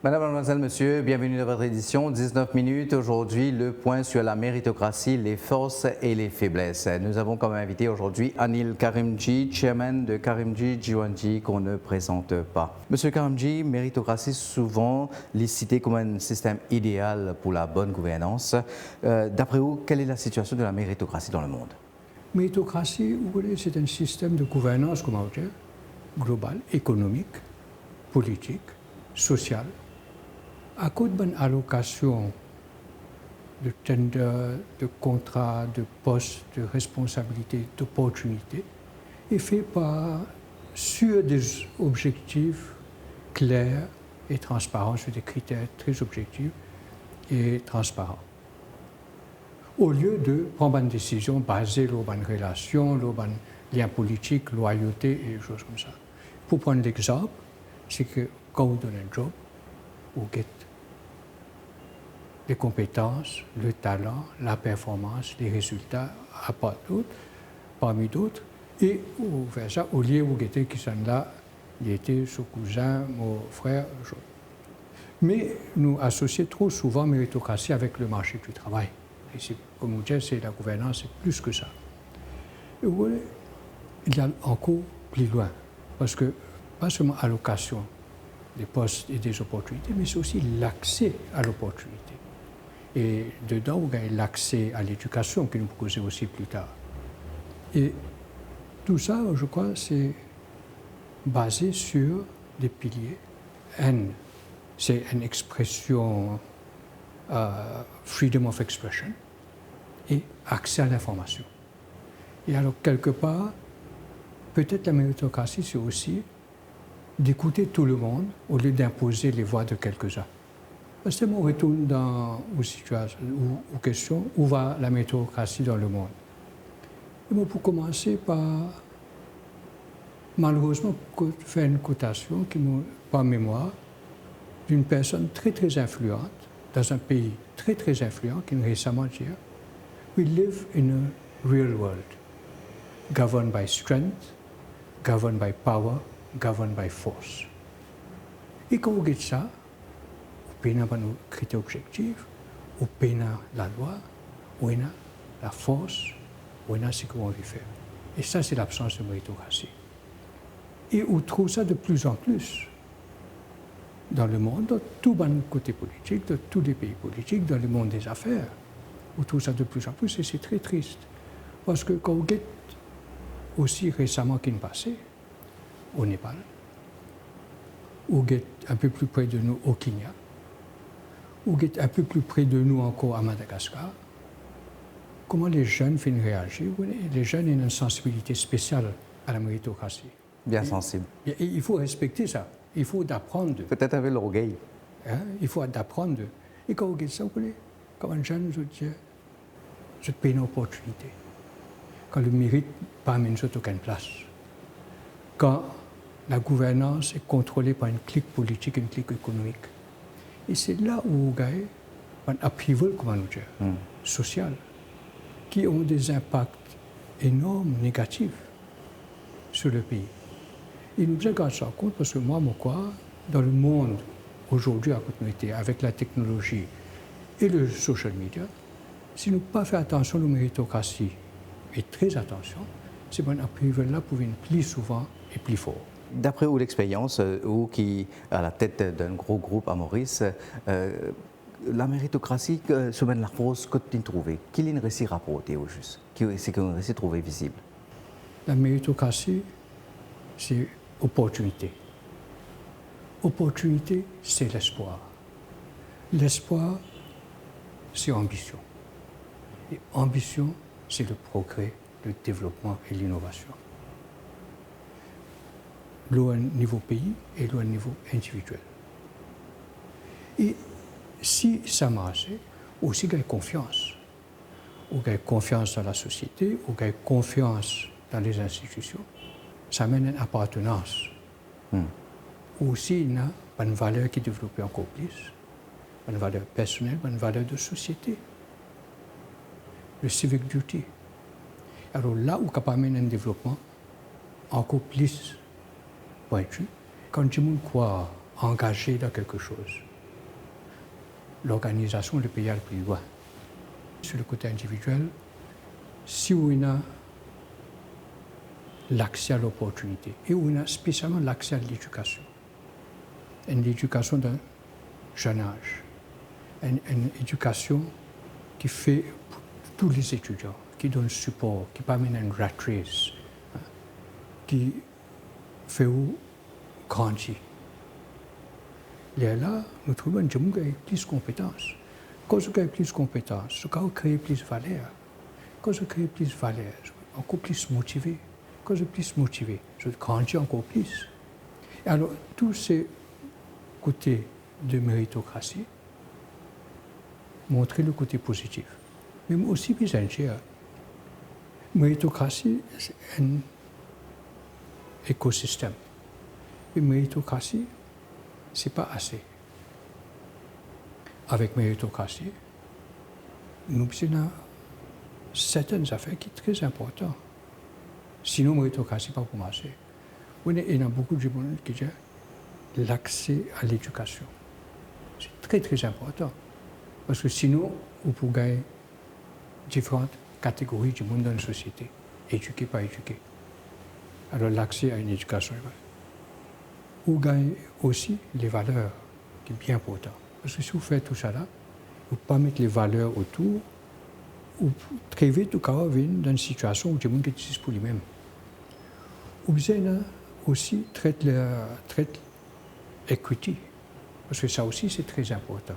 Madame, mademoiselle, monsieur, bienvenue dans votre édition 19 minutes. Aujourd'hui, le point sur la méritocratie, les forces et les faiblesses. Nous avons comme invité aujourd'hui Anil Karimjee, chairman de Karimjee Jiwanjee, qu'on ne présente pas. Monsieur Karimjee, méritocratie souvent citée comme un système idéal pour la bonne gouvernance. D'après vous, quelle est la situation de la méritocratie dans le monde? Méritocratie, c'est un système de gouvernance, comment dire, global, économique, politique, social, à cause d'une allocation de tender, de contrats, de postes, de responsabilités, d'opportunités, est fait sur des objectifs clairs et transparents, sur des critères très objectifs et transparents. Au lieu de prendre une décision basée sur une relation, sur un lien politique, loyauté et des choses comme ça. Pour prendre l'exemple, c'est que quand on donne un job, on get les compétences, le talent, la performance, les résultats, parmi d'autres, et on fait ça au lieu où il qui sont là, il était son cousin, mon frère. Mais nous associons trop souvent méritocratie avec le marché du travail. Et comme on dit, c'est la gouvernance, c'est plus que ça. Et voilà, il y a encore plus loin, parce que pas seulement allocation des postes et des opportunités, mais c'est aussi l'accès à l'opportunité. Et dedans, vous avez l'accès à l'éducation, qui nous posait aussi plus tard. Et tout ça, je crois, c'est basé sur des piliers. C'est une expression freedom of expression et accès à l'information. Et alors, quelque part, peut-être la méritocratie, c'est aussi d'écouter tout le monde au lieu d'imposer les voix de quelques-uns. Parce que on retourne aux situations, aux questions, où va la méritocratie dans le monde. Et bon, pour commencer malheureusement, faire une cotation qui nous, par mémoire, d'une personne très très influente, dans un pays très très influent, qui nous récemment dit « We live in a real world, governed by strength, governed by power, governed by force. » Et quand vous dites ça, on a nos critères objectifs, on a la loi, on a la force, on a ce qu'on veut faire. Et ça, c'est l'absence de méritocratie. Et on trouve ça de plus en plus dans le monde, dans tout le côté politique, dans tous les pays politiques, dans le monde des affaires. On trouve ça de plus en plus et c'est très triste. Parce que quand on regarde aussi récemment qu'il passé, au Népal, ou un peu plus près de nous au Kenya, ou un peu plus près de nous encore à Madagascar, comment les jeunes viennent réagir. Les jeunes ont une sensibilité spéciale à la méritocratie. Bien sensible. Et il faut respecter ça. Il faut apprendre. Peut-être avec l'orgueil. Il faut apprendre. Et quand vous dites ça, vous voyez, comme un jeune, je te paye une opportunité. Quand le mérite pas amène aucune place. Quand la gouvernance est contrôlée par une clique politique, une clique économique. Et c'est là où vous avez un upheaval, comment nous dire, social, qui ont des impacts énormes, négatifs, sur le pays. Et nous devons garder ça en compte parce que moi, dans le monde aujourd'hui à continuité, avec la technologie et le social media, si nous ne pas faire attention à la méritocratie, et très attention, c'est bon upheaval là pour venir plus souvent et plus fort. D'après vous, l'expérience, ou qui à la tête d'un gros groupe à Maurice, la méritocratie, semaine la force, que tu trouves, qu'il est réussi à rapporter au juste, c'est qu'on réussit à trouver visible. La méritocratie, c'est opportunité. Opportunité, c'est l'espoir. L'espoir, c'est ambition. Et ambition, c'est le progrès, le développement et l'innovation. L'eau à niveau pays et l'eau à niveau individuel. Et si ça marche, aussi gagne confiance. On gagne confiance dans la société, on gagne confiance dans les institutions. Ça mène à une appartenance. Aussi, il y a une valeur qui est développée encore plus, une valeur personnelle, une valeur de société. Le civic duty. Alors là où on peut amener un développement encore plus pointu, quand je me crois engagé dans quelque chose, l'organisation du pays le plus loin. Sur le côté individuel, si on a l'accès à l'opportunité et on a spécialement l'accès à l'éducation, l'éducation d'un jeune âge, une éducation qui fait pour tous les étudiants, qui donne support, qui permet une rat race, qui fait grandir. Et là, nous trouvons que nous avons plus de compétences. Quand nous avons plus de compétences, nous avons créé plus de valeur. Quand nous créons plus de valeur, encore plus motivé. Quand je suis plus motivé, je grandis encore plus. Et alors, tous ces côtés de méritocratie montrent le côté positif. Mais aussi besoin de dire, méritocratie, c'est un écosystème. Et méritocratie, ce n'est pas assez. Avec méritocratie, nous avons certaines affaires qui sont très importantes. Sinon, méritocratie n'est pas pour marcher. Il y a beaucoup de gens qui disent l'accès à l'éducation. C'est très, très important. Parce que sinon, on peut gagner différentes catégories de monde dans la société, éduqués, pas éduqués. Alors, l'accès à une éducation, on gagne aussi les valeurs, qui est bien important. Parce que si vous faites tout ça là, vous ne pouvez pas mettre les valeurs autour, ou très vite, vous venir dans une situation où les gens qui pour lui-même. Ou bien aussi traite l'equity, parce que ça aussi c'est très important.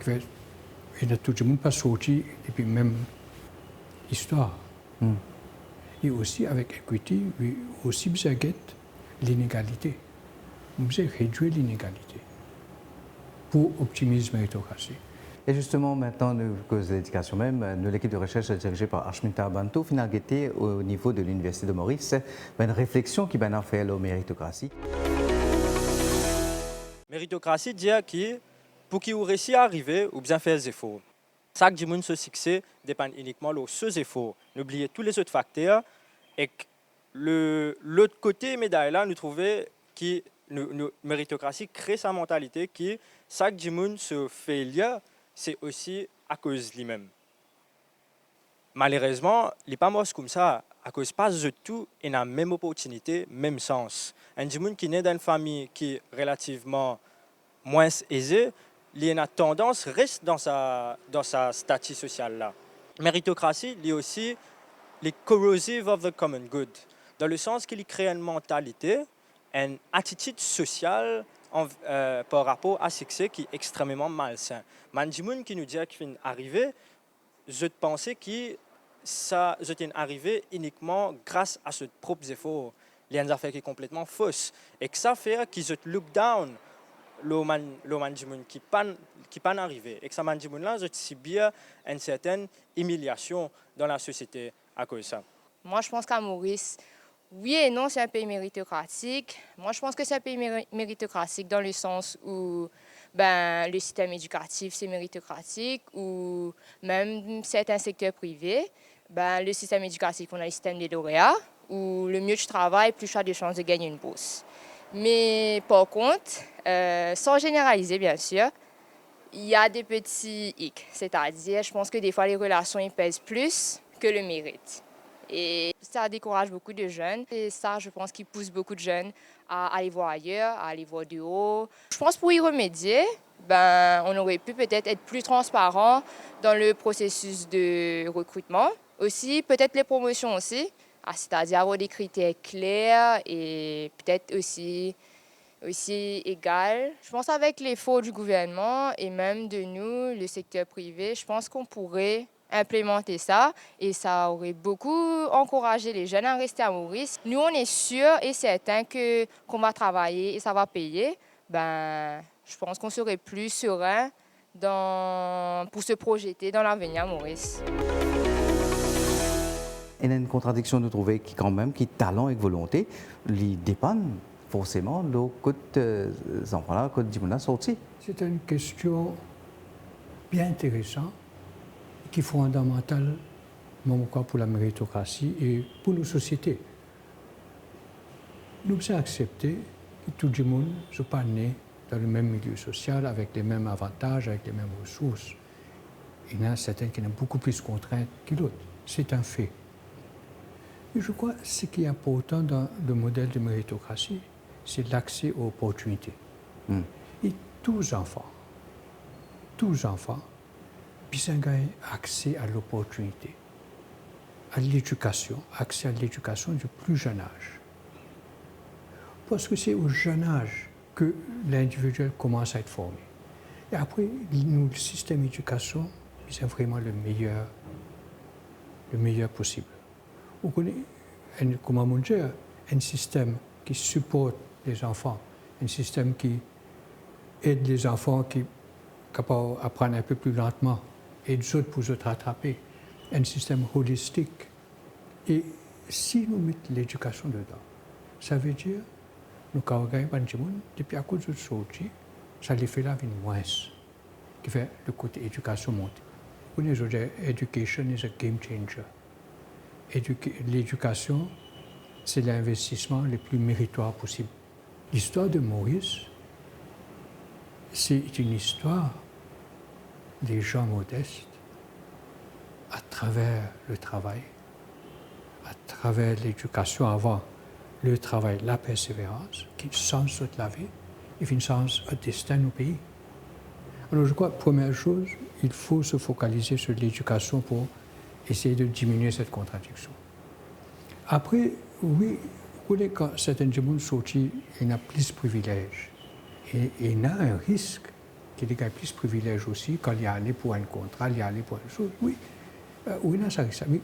Et tout le monde pas sorti depuis même histoire. Et aussi avec equity, aussi besoin de l'inégalité. Nous besoin réduire l'inégalité pour optimiser la méritocratie. Et justement, maintenant, nous cause de l'éducation même, l'équipe de recherche dirigée par Ashmita Bantu, final guetté au niveau de l'Université de Maurice, une réflexion qui a fait la méritocratie. Méritocratie dit que pour qu'il réussisse à arriver, ou bien faire des efforts. Chaque dimanche, ce succès dépend uniquement de ces efforts. N'oubliez tous les autres facteurs. Et l'autre côté médaille là, nous trouvons que la méritocratie crée sa mentalité qui chaque dimanche se fait lire. C'est aussi à cause de lui-même. Malheureusement, il n'est pas mort comme ça, à cause pas de tout et la même opportunité, même sens. Un monde qui naît dans une famille qui est relativement moins aisée, il a tendance à rester dans sa statut social là. Méritocratie, il est aussi les corrosive of the common good, dans le sens qu'il crée une mentalité, une attitude sociale par rapport à succès qui est extrêmement malsain. Mandimoun qui nous dit qu'il est arrivé, je pensais que ça est arrivé uniquement grâce à ses propres efforts. Il y a une affaire qui est complètement fausse. Et que ça fait qu'ils se look down le mandimoun qui pas arrivé. Et que ça mandimoun là, je subit une certaine humiliation dans la société à cause de ça. Moi, je pense qu'à Maurice, oui et non, c'est un pays méritocratique. Moi, je pense que c'est un pays méritocratique dans le sens où le système éducatif, c'est méritocratique, ou même certains secteurs privés. Le système éducatif, on a le système des lauréats, où le mieux tu travailles, plus tu as de chances de gagner une bourse. Mais par contre, sans généraliser bien sûr, il y a des petits hics. C'est-à-dire, je pense que des fois, les relations ils pèsent plus que le mérite. Et ça décourage beaucoup de jeunes. Et ça, je pense qu'il pousse beaucoup de jeunes à aller voir ailleurs, à aller voir de haut. Je pense pour y remédier, on aurait pu peut-être être plus transparent dans le processus de recrutement. Aussi, peut-être les promotions aussi, c'est-à-dire avoir des critères clairs et peut-être aussi égal. Je pense avec l'effort du gouvernement et même de nous, le secteur privé, je pense qu'on pourrait implémenter ça et ça aurait beaucoup encouragé les jeunes à rester à Maurice. Nous, on est sûr et certain qu'on va travailler et ça va payer. Je pense qu'on serait plus serein pour se projeter dans l'avenir à Maurice. Il y a une contradiction de trouver qui talent et volonté, ils dépendent forcément de côté enfants-là, côté Dimouna sorti. C'est une question bien intéressante qui est fondamentale pour la méritocratie et pour nos sociétés. Nous devons accepter que tout le monde n'est pas né dans le même milieu social, avec les mêmes avantages, avec les mêmes ressources. Il y en a certains qui ont beaucoup plus de contraintes que d'autres. C'est un fait. Et je crois que ce qui est important dans le modèle de méritocratie, c'est l'accès aux opportunités. Et tous les enfants, puissent avoir accès à l'opportunité, à l'éducation, accès à l'éducation du plus jeune âge. Parce que c'est au jeune âge que l'individuel commence à être formé. Et après, nous, le système d'éducation, c'est vraiment le meilleur possible. Vous connaissez, comment on dit, un système qui supporte les enfants, un système qui aide les enfants qui sont capables d'apprendre un peu plus lentement et les autres pour se rattraper, un système holistique. Et si nous mettons l'éducation dedans, ça veut dire nous avons gagné depuis à cause de ce ça les fait la vie moins, qui fait le côté éducation monter. Vous connaissez, education is a game changer. L'éducation, c'est l'investissement le plus méritoire possible. L'histoire de Maurice, c'est une histoire des gens modestes à travers le travail, à travers l'éducation avant, le travail, la persévérance, qui change toute la vie et qui change le destin du pays. Alors je crois que, première chose, il faut se focaliser sur l'éducation pour essayer de diminuer cette contradiction. Après, oui, quand certains gens sortent, il y a plus de privilèges. Et il y a un risque qu'il y ait plus de privilèges aussi quand il y a allé pour un contrat, il y a allé pour une chose. Oui, oui, ça risque. Mais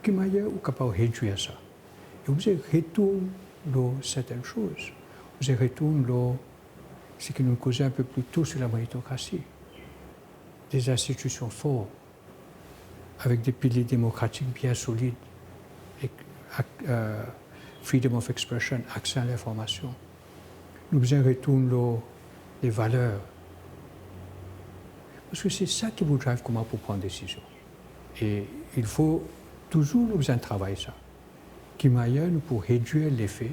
qui m'a dit, vous êtes capable de réduire ça. Et vous retournez dans certaines choses. Vous retournez dans ce qui nous causait un peu plus tôt sur la méritocratie. Des institutions fortes, avec des piliers démocratiques bien solides, et, freedom of expression, accès à l'information. Nous retournons dans les valeurs. Parce que c'est ça qui vous drive comment pour prendre des décisions. Et il faut toujours nous travailler ça. Qui m'aille pour réduire l'effet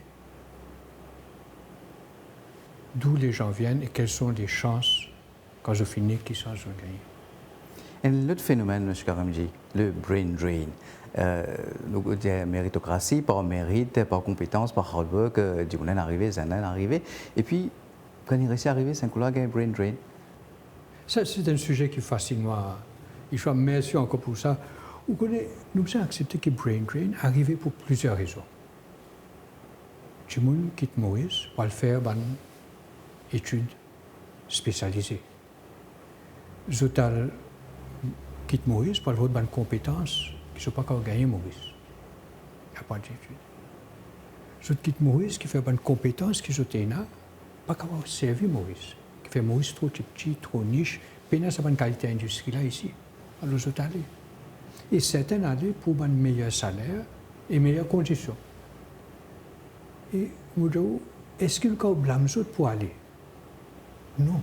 d'où les gens viennent et quelles sont les chances quand je finis qu'ils sont gagnés. Un autre phénomène, M. Karimjee, le brain drain. Nous disons méritocratie, par mérite, par compétence, par hard work, du coup, on est arrivé, c'est un arrivé. Et puis, quand il réussit à arriver, c'est un coup là, il y a un brain drain. Ça, c'est un sujet qui fascine moi. Il faut merci encore pour ça. Vous connaissez, nous avons accepté que brain drain arrivait pour plusieurs raisons. Tout le monde quitte Maurice pour le faire une étude spécialisée. Zotal quitte Maurice pour avoir une compétence qui ne sont pas encore gagnées Maurice. Il n'y a pas d'étude. Zotal quitte Maurice qui fait une compétence qui sont pas capable de servir Maurice. Qui fait Maurice trop petit, trop niche. Pénal, ça pas une qualité industrielle ici. Alors, je allé. Et certains allaient pour un meilleur salaire et meilleures conditions. Et nous disons, est-ce qu'il y a un blâme pour aller? Non.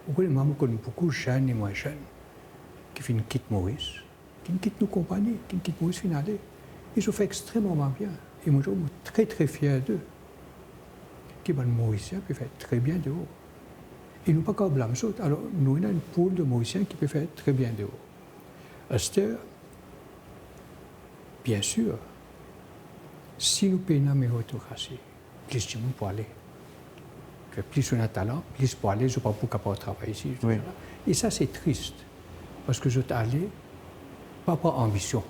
Vous connaissez beaucoup de jeunes et moins jeunes qui quittent Maurice, qui quittent nos compagnies, qui quittent Maurice finale. Ils ont fait extrêmement bien. Et moi, je suis très très fier d'eux. Qui sont Mauriciens qui fait très bien de haut. Ils n'ont pas qu'à blâmer d'autres. Alors, nous avons une poule de Mauriciens qui peut faire très bien de haut. Esther, bien sûr, si nous payons la méritocratie, plus de monde pour aller. Plus on a talent, plus pour aller, je ne suis pas capable de travailler ici. Oui. Et ça, c'est triste. Parce que je suis allé, pas par ambition.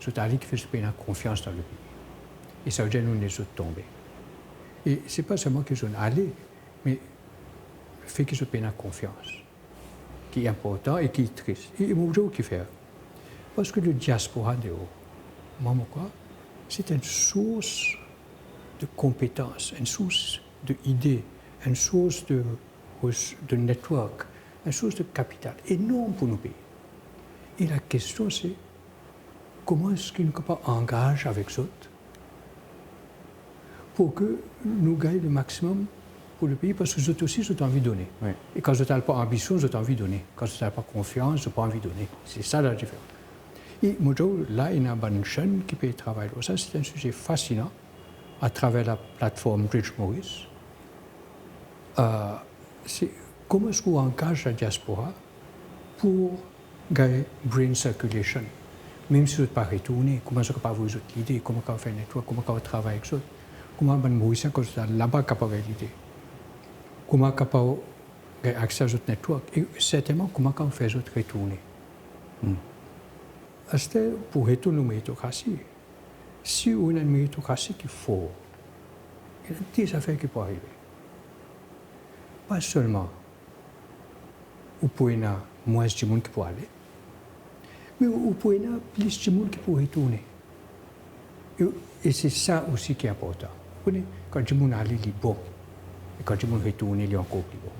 Je suis allé qui fait se payer la confiance dans le pays. Et ça veut dire que nous les autres tombés. Et ce n'est pas seulement que je suis allé, mais le fait que je paye la confiance, qui est important et qui est triste. Et il y a qui faire. Parce que le diaspora de haut, c'est une source de compétences, une source d'idées, une source de network, une source de capital énorme pour nos pays. Et la question, c'est comment est-ce qu'ils ne peuvent pas engager avec eux pour que nous gagnions le maximum pour le pays, parce que eux aussi, j'ai envie de donner. Oui. Et quand je n'ai pas ambition, j'ai envie de donner. Quand je n'ai pas confiance, je n'ai pas envie de donner. C'est ça la différence. Et là, il y a un jeune qui peut travailler. Ça, c'est un sujet fascinant à travers la plateforme Bridge Maurice. c'est comment est-ce qu'on engage la diaspora pour gagner brain circulation. Même si vous n'êtes pas retourné, comment est-ce qu'on peut avoir l'idée, comment on fait un network, comment on travaille avec ça, comment on Mauricien quand vous êtes là-bas capable l'idée, comment on peut avoir accès à votre network et certainement comment on fait votre retourner. C'est pour retourner à la méritocratie. Si on a une méritocratie qui est forte, il y a des affaires qui peuvent arriver. Pas seulement vous pouvez avoir moins de monde qui peut aller, mais vous pouvez avoir plus de monde qui peut retourner. Et c'est ça aussi qui est important. Quand le monde allait, il est bon. Et quand le monde retourne, il est encore plus bon.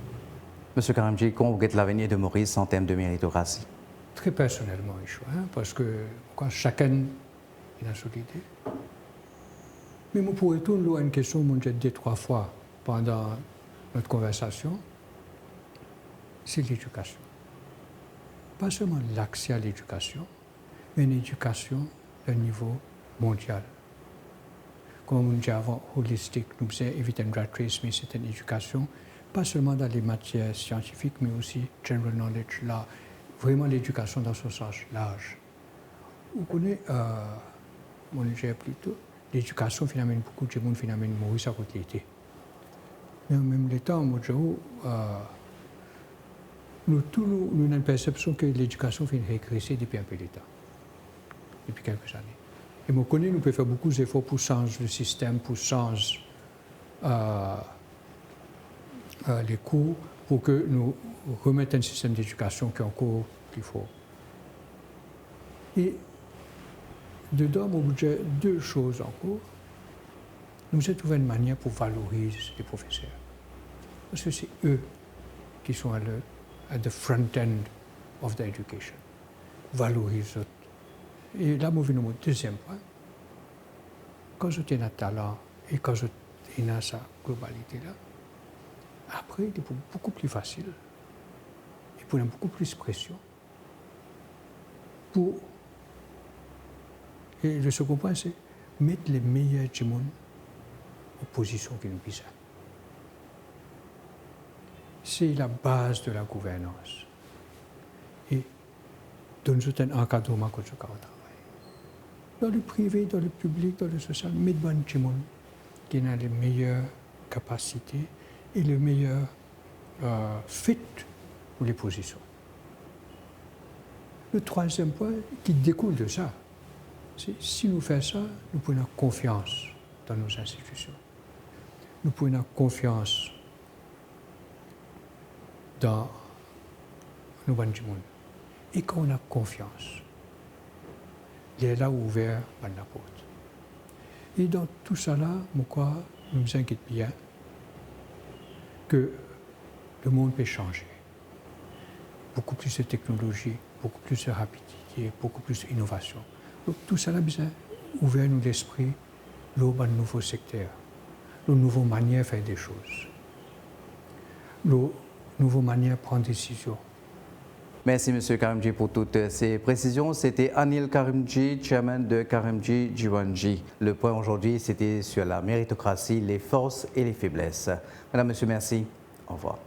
Monsieur Karimdji, comment vous voyez l'avenir de Maurice en termes de méritocratie? Très personnellement, parce que quand chacun a son idée. Mais je pourrais retourner à une question que j'ai dit 3 fois pendant notre conversation, c'est l'éducation. Pas seulement l'accès à l'éducation, mais une éducation à un niveau mondial. Comme on dit avant, holistique, nous faisons éviter une rat race, mais c'est une éducation, pas seulement dans les matières scientifiques, mais aussi general knowledge, là, vraiment l'éducation dans son sens large. Vous connaissez, mon idée plutôt, l'éducation finalement beaucoup de monde finalement Maurice à côté. Mais en même temps, moi, nous avons une perception que l'éducation fait régresser depuis un peu de temps, depuis quelques années. Et moi, je connais, nous pouvons faire beaucoup d'efforts pour changer le système, pour changer les cours, pour que nous remettions un système d'éducation qui est encore plus fort. Et dedans, moi, j'ai 2 choses encore. Nous avons trouvé une manière pour valoriser les professeurs. Parce que c'est eux qui sont à the front end of the education. Valoriser. Et là, je vais au deuxième point. Quand je tiens un talent et quand je tiens sa globalité là, après, il est beaucoup plus facile. Il faut beaucoup plus de pression. Et le second point, c'est mettre les meilleurs du monde en position qui nous puisse. C'est la base de la gouvernance. Et donner un encadrement quand je travaille. Dans le privé, dans le public, dans le social, mettre du monde qui a les meilleures capacités et le meilleur fit pour les positions. Le troisième point qui découle de ça, c'est si nous faisons ça, nous pouvons avoir confiance dans nos institutions. Nous pouvons avoir confiance dans nos bandes du monde. Et quand on a confiance, il est là ouvert par la porte. Et dans tout ça là, moi, nous nous inquiète bien que le monde peut changer. Beaucoup plus de technologie, beaucoup plus de rapidité, beaucoup plus d'innovation. Donc tout ça là, bien ouvert nous l'esprit, un nouveau secteur, une nouvelle manière de faire des choses, une nouvelle manière de prendre des décisions. Merci M. Karimdji pour toutes ces précisions. C'était Anil Karimdji, chairman de Karimdji Jiwanji. Le point aujourd'hui, c'était sur la méritocratie, les forces et les faiblesses. Madame, Monsieur, merci. Au revoir.